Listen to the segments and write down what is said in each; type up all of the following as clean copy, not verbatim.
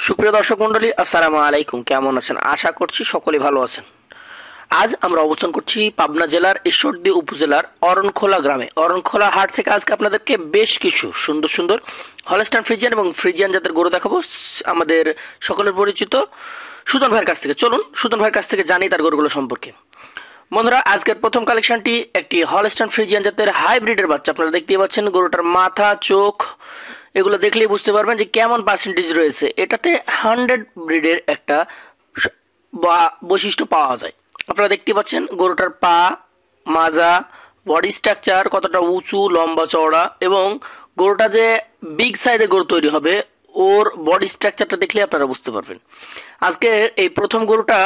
সুপ্রিয় দর্শক মন্ডলী, আসসালামু আলাইকুম। কেমন আছেন? আশা করছি সকলেই ভালো আছেন। আজ আমরা অবস্থান করছি পাবনা জেলার ঈশ্বরদী উপজেলার অরণখোলা গ্রামে। অরণখোলা হাট থেকে আজকে আপনাদেরকে বেশ কিছু সুন্দর সুন্দর হলস্টাইন ফ্রিজিয়ান এবং ফ্রিজিয়ান জাতের গরু দেখাবো আমাদের সকলের পরিচিত সুজন ভাইয়ের কাছ থেকে। চলুন সুজন ভাইয়ের কাছ থেকে জানি তার গরুগুলো সম্পর্কে। বন্ধুরা, আজকের প্রথম কালেকশনটি একটি হলস্টাইন ফ্রিজিয়ান জাতের হাইব্রিডের বাচ্চা। আপনারা দেখতেই পাচ্ছেন গরুটার মাথা, চোখ এগুলো দেখলেই বুঝতে পারবেন যে কেমন পার্সেন্টেজ রয়েছে। এটাতে 100 ব্রিডের একটা বৈশিষ্ট্য পাওয়া যায়। আপনারা দেখতে পাচ্ছেন গরুটার পা, মাজা, বডি স্ট্রাকচার কতটা উঁচু, লম্বা, চওড়া, এবং গরুটা যে বিগ সাইজের গরু তৈরি হবে ওর বডি স্ট্রাকচারটা দেখলে আপনারা বুঝতে পারবেন। আজকে এই প্রথম গরুটা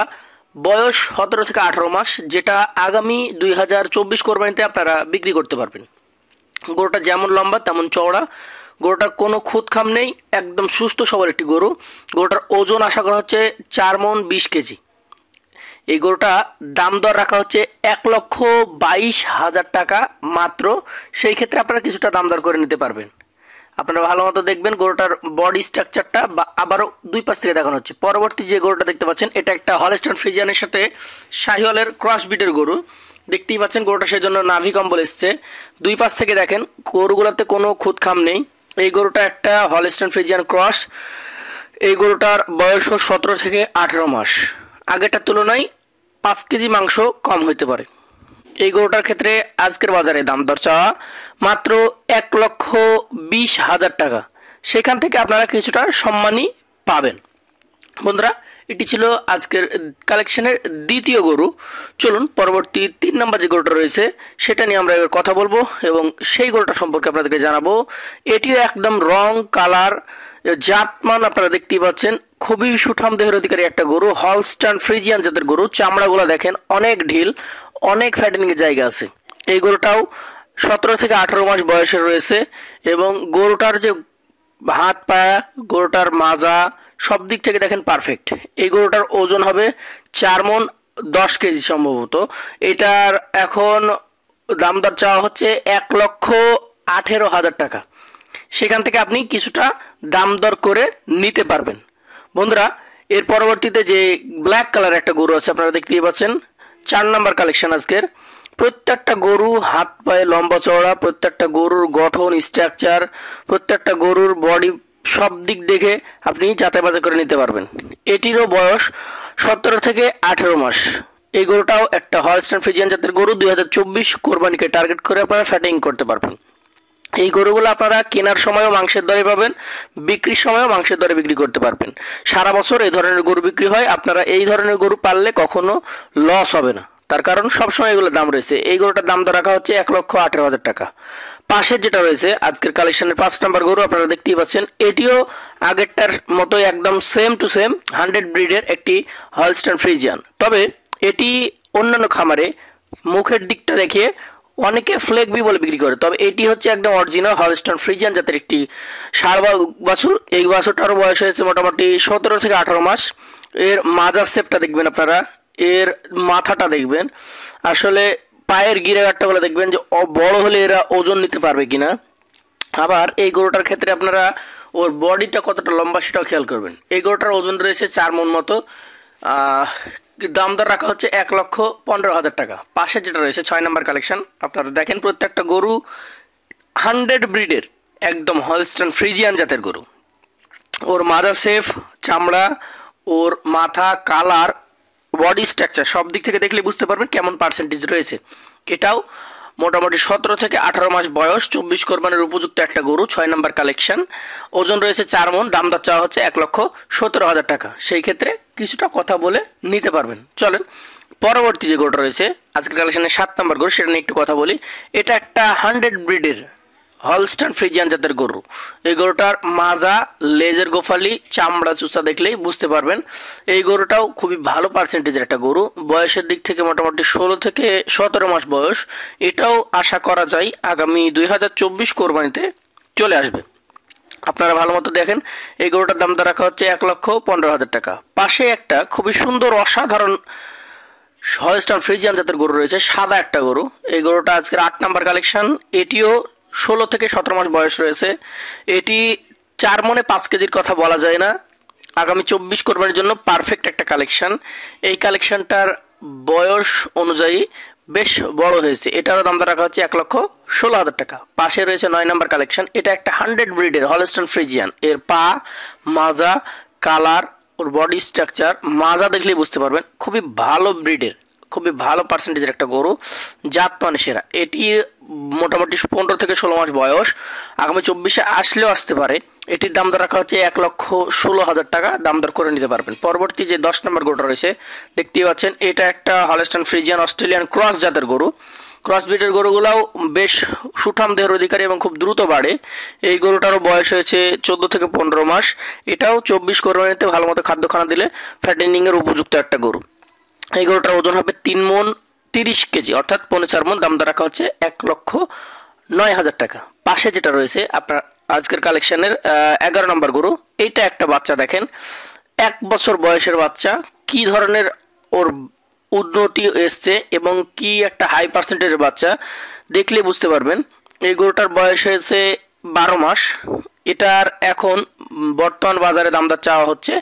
বয়স 17 থেকে 18 মাস, যেটা আগামী 2024 কোরবানিতে আপনারা বিক্রি করতে পারবেন। গরুটা যেমন লম্বা তেমন চওড়া, গরুটার কোনো খুদ খাম নেই, একদম সুস্থ সবল একটি গরু। গরুটার ওজন আশা করা হচ্ছে 4 মণ 20 কেজি। এই গরুটা দাম দর রাখা হচ্ছে 1,22,000 টাকা মাত্র। সেই ক্ষেত্রে আপনারা কিছুটা দাম দর করে নিতে পারবেন। আপনারা ভালো মতো দেখবেন গরুটার বডি স্ট্রাকচারটা, বা আবারও দুই পাশ থেকে দেখানো হচ্ছে। পরবর্তী যে গরুটা দেখতে পাচ্ছেন এটা একটা হলস্টাইন ফ্রিজিয়ানের সাথে শাহিওয়ালের ক্রস ব্রিডের গরু। দেখতেই পাচ্ছেন গরুটা সেজন্য নাভি কম্বল এসছে। দুই পাশ থেকে দেখেন গরুগুলোতে কোনো খুদ খাম নেই। এই গরুটা একটা হলস্টাইন ফ্রিজিয়ান ক্রস। এই গরুটার বয়স 17 থেকে 18 মাস। আগেরটার তুলনায় 5 কেজি মাংস কম হইতে পারে। এই গরুটার ক্ষেত্রে আজকের বাজারে দাম দর চাওয়া মাত্র 1,20,000 টাকা। সেখান থেকে আপনারা কিছুটা সম্মানই পাবেন। বন্ধুরা, এটি ছিল আজকের কালেকশনের দ্বিতীয় গরু। চলুন পরবর্তী 3 নম্বর যে গরুটা রয়েছে সেটা নিয়ে আমরা এবার কথা বলবো এবং সেই গরুটা সম্পর্কে আপনাদেরকে জানাবো। এটিও একদম রং, কালার, জাতমান আপনারা দেখতেই পাচ্ছেন, খুবই সুঠাম দেহের অধিকারী একটা গরু, হলস্টাইন ফ্রিজিয়ান জাতের গরু। চামড়াগুলো দেখেন অনেক ঢিল, অনেক ফ্যাটেনিং এর জায়গা আছে। এই গরুটাও 17 থেকে 18 মাস বয়সের রয়েছে এবং গরুটার যে হাত, পা, গরুটার মাজা সব দিক থেকে দেখেন পারফেক্ট। এই গরুটার ওজন হবে 4 মণ 10 কেজি সম্ভবত। এটার এখন দাম দর চাওয়া হচ্ছে 1,18,000 টাকা। সেখান থেকে আপনি কিছুটা দাম দর করে নিতে পারবেন। বন্ধুরা, এর পরবর্তীতে যে ব্ল্যাক কালার একটা গরু আছে আপনারা দেখতেই পাচ্ছেন, 4 নাম্বার কালেকশন আজকের। প্রত্যেকটা গরু হাত পায়ে লম্বা চওড়া, প্রত্যেকটা গরুর গঠন, স্ট্রাকচার, প্রত্যেকটা গরুর বডি সব দিক দেখে আপনি যাচাই বাছাই করে নিতে পারবেন। এটিরও বয়স 17 থেকে 18 মাস। এই গরুটাও একটা হলস্টাইন ফ্রিজিয়ান জাতের গরু। 2024 কোরবানিকে টার্গেট করে আপনারা ফ্যাটিং করতে পারবেন। এই গরুগুলো আপনারা কেনার সময়ও মাংসের দরে পাবেন, বিক্রির সময়ও মাংসের দরে বিক্রি করতে পারবেন। সারা বছর এই ধরনের গরু বিক্রি হয়। আপনারা এই ধরনের গরু পাললে কখনো লস হবে না, তার কারণ সবসময় এগুলোর দাম রয়েছে। এই গরুটার দাম দর রাখা হচ্ছে 1,18,000 টাকা। পাশের যেটা রয়েছে আজকের কালেকশনের 5 নাম্বার গরু আপনারা দেখতেই পাচ্ছেন, এটিও আগেরটার মতোই একদম সেম টু সেম 100 ব্রিডের একটি হলস্টাইন ফ্রিজিয়ান। তবে এটি অন্যান্য খামারে মুখের দিকটা দেখিয়ে অনেকে ফ্লেগবি বলে বিক্রি করে, তবে এটি হচ্ছে একদম অরিজিনাল হলস্টাইন ফ্রিজিয়ান জাতের একটি ষাঁড় বাছুর। এই বাছুরটারও বয়স হয়েছে মোটামুটি 17 থেকে 18 মাস। এর মাজার শেপটা দেখবেন আপনারা, এর মাথাটা দেখবেন, আসলে পায়ের গিরাগাটটা বলে দেখবেন যে বড় হলে এরা ওজন নিতে পারবে কিনা। আবার এই গরুটার ক্ষেত্রে আপনারা ওর বডিটা কতটা লম্বা সেটাও খেয়াল করবেন। এই গরুটার ওজন রয়েছে 4 মণ মতো। দাম দর রাখা হচ্ছে 1,15,000 টাকা। পাশে যেটা রয়েছে 6 নাম্বার কালেকশন আপনারা দেখেন, প্রত্যেকটা গরু 100 ব্রিডের একদম হলস্টাইন ফ্রিজিয়ান জাতের গরু। ওর মাজা শেফ, চামড়া, ওর মাথা, কালার, বডি স্ট্রাকচার সব দিক থেকে দেখলে বুঝতে পারবেন কেমন পার্সেন্টেজ রয়েছে। এটাও মোটামুটি 17 থেকে 18 মাস বয়স, 24 কোরবানির উপযুক্ত একটা গরু। 6 নাম্বার কালেকশন, ওজন রয়েছে 4 মণ। দাম দর চাওয়া হচ্ছে 1,17,000 টাকা। সেই ক্ষেত্রে কিছুটা কথা বলে নিতে পারবেন। চলেন পরবর্তী যে গরুটা রয়েছে আজকের কালেকশনের 7 নাম্বার গরু, সেটা নিয়ে একটু কথা বলি। এটা একটা 100 ব্রিডের হলস্টাইন ফ্রিজিয়ান জাতের গরু। এই গরুটার মাজা, লেজের গোফালি, চামড়া চুষা দেখলেই বুঝতে পারবেন। এই গরুটাও খুবই ভালো পার্সেন্টেজের একটা গরু। বয়সের দিক থেকে মোটামুটি 16 থেকে 17 মাস বয়স। এটাও আশা করা যায় আগামী 2024 কোরবানিতে চলে আসবে। আপনারা ভালো মতো দেখেন, এই গরুটার দাম দর রাখা হচ্ছে 1,15,000 টাকা। পাশে একটা খুবই সুন্দর অসাধারণ হলস্টাইন ফ্রিজিয়ান জাতের গরু রয়েছে, সাদা একটা গরু। এই গরুটা আজকের 8 নাম্বার কালেকশন। এটিও 16 থেকে 17 মাস বয়স রয়েছে। এটি 4 মণে 5 কেজির কথা বলা যায় না, আগামী 24 কোরবানির জন্য পারফেক্ট একটা কালেকশন। এই কালেকশনটার বয়স অনুযায়ী বেশ বড় হয়েছে। এটারও দামটা রাখা হচ্ছে 1,16,000 টাকা। পাশে রয়েছে 9 নাম্বার কালেকশন। এটা একটা 100 ব্রিডের হলস্টাইন ফ্রিজিয়ান। এর পা, মাজা, কালার, ওর বডি স্ট্রাকচার, মাজা দেখলেই বুঝতে পারবেন খুবই ভালো ব্রিডের, খুবই ভালো পার্সেন্টেজের একটা গরু, জাত মানে সেরা। এটি মোটামুটি 15 থেকে 16 মাস বয়স, আগামী 24-এ আসলেও আসতে পারে। এটির দাম দর রাখা হচ্ছে 1,16,000 টাকা, দাম দর করে নিতে পারবেন। পরবর্তী যে 10 নম্বর গরুটা রয়েছে দেখতেই পাচ্ছেন, এটা একটা হলস্টাইন ফ্রিজিয়ান অস্ট্রেলিয়ান ক্রস জাতের গরু। ক্রস ব্রিডের গরুগুলাও বেশ সুঠাম দেহের অধিকারী এবং খুব দ্রুত বাড়ে। এই গরুটারও বয়স হয়েছে 14 থেকে 15 মাস। এটাও 24 কোরবানিতে ভালো মতো খাদ্য খানা দিলে ফ্যাটেনিং এর উপযুক্ত একটা গরু। এই গরুটার ওজন হবে 3 মণ 30 কেজি, অর্থাৎ 4.5 মণ। দাম দর রাখা হচ্ছে 1,09,000 টাকা। পাশে যেটা রয়েছে আপনার আজকের কালেকশনের 11 নম্বর গরু, এইটা একটা বাচ্চা দেখেন, 1 বছর বয়সের বাচ্চা, কি ধরনের ওর উন্নতি এসছে এবং কি একটা হাই পার্সেন্টেজের বাচ্চা দেখলে বুঝতে পারবেন। এই গরুটার বয়স হয়েছে 12 মাস। এটার এখন বর্তমান বাজারে দাম দর চাওয়া হচ্ছে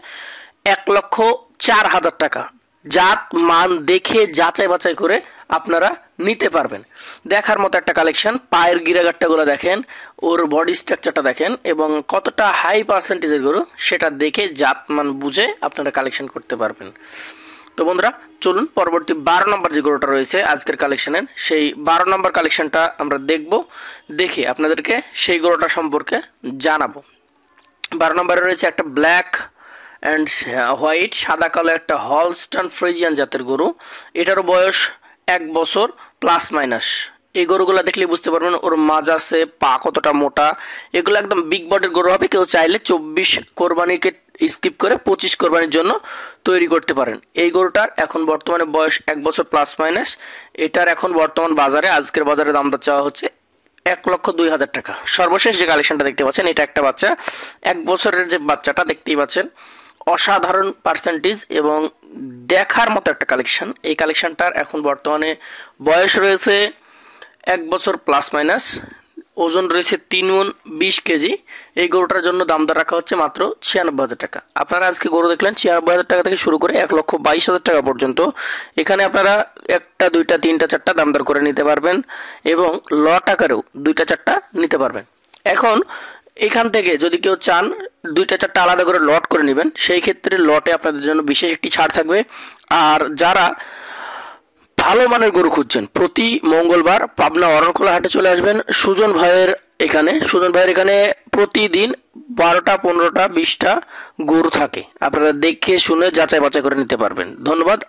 1,04,000 টাকা। জাত মান দেখে যাচাই বাছাই করে আপনারা নিতে পারবেন। দেখার মতো একটা কালেকশন। পায়ের গিরাগাট্টাগুলো দেখেন, ওর বডি স্ট্রাকচারটা দেখেন এবং কতটা হাই পার্সেন্টেজের গরু সেটা দেখে জাত মান বুঝে আপনারা কালেকশন করতে পারবেন। তো বন্ধুরা চলুন পরবর্তী 12 নম্বর যে গরুটা রয়েছে আজকের কালেকশনের, সেই 12 নম্বর কালেকশনটা আমরা দেখব, দেখে আপনাদেরকে সেই গরুটা সম্পর্কে জানাবো। 12 নম্বরে রয়েছে একটা ব্ল্যাক অ্যান্ড হোয়াইট, সাদা কালো একটা হলস্টাইন ফ্রিজিয়ান জাতের গরু। এটারও বয়স 1 বছর প্লাস মাইনাস। এই গরুগুলো দেখলে বুঝতে পারবেন ওর মাজা আছে, পা কতটা মোটা। এগুলো একদম বিগ বডির গরু হবে। কেউ চাইলে 24 কোরবানিকে স্কিপ করে 25 কোরবানির জন্য তৈরি করতে পারেন। এই গরুটার এখন বর্তমানে বয়স 1 বছর প্লাস মাইনাস। এটার এখন বর্তমান বাজারে, আজকের বাজারে দাম দর চাওয়া হচ্ছে 1,02,000 টাকা। সর্বশেষ যে কালেকশনটা দেখতে পাচ্ছেন, এটা একটা বাচ্চা, 1 বছরের যে বাচ্চাটা দেখতেই পাচ্ছেন, অসাধারণ পার্সেন্টেজ এবং দেখার মতো একটা কালেকশন। এই কালেকশনটার এখন বর্তমানে বয়স রয়েছে 1 বছর প্লাস মাইনাস, ওজন রয়েছে 3 মণ 20 কেজি। এই গরুটার জন্য দাম দর রাখা হচ্ছে মাত্র 96,000 টাকা। আপনারা আজকে গরু দেখলেন 96,000 টাকা থেকে শুরু করে 1,22,000 টাকা পর্যন্ত। এখানে আপনারা একটা, দুইটা, তিনটা, চারটা দাম দর করে নিতে পারবেন এবং লট আকারেও দুইটা, চারটা নিতে পারবেন। এখন এখান থেকে যদি কেউ চান 2টা 4টা আলাদা করে লট করে নেবেন, সেই ক্ষেত্রে লটে আপনাদের জন্য বিশেষ একটি ছাড় থাকবে। আর যারা ভালো মানের গরু খুঁজছেন, প্রতি মঙ্গলবার পাবনা অরণখোলা হাটে চলে আসবেন সুজন ভাইয়ের এখানে। সুজন ভাইয়ের এখানে প্রতিদিন 12টা, 15টা, 20টা গরু থাকে। আপনারা দেখে শুনে যাচাই বাছাই করে নিতে পারবেন। ধন্যবাদ।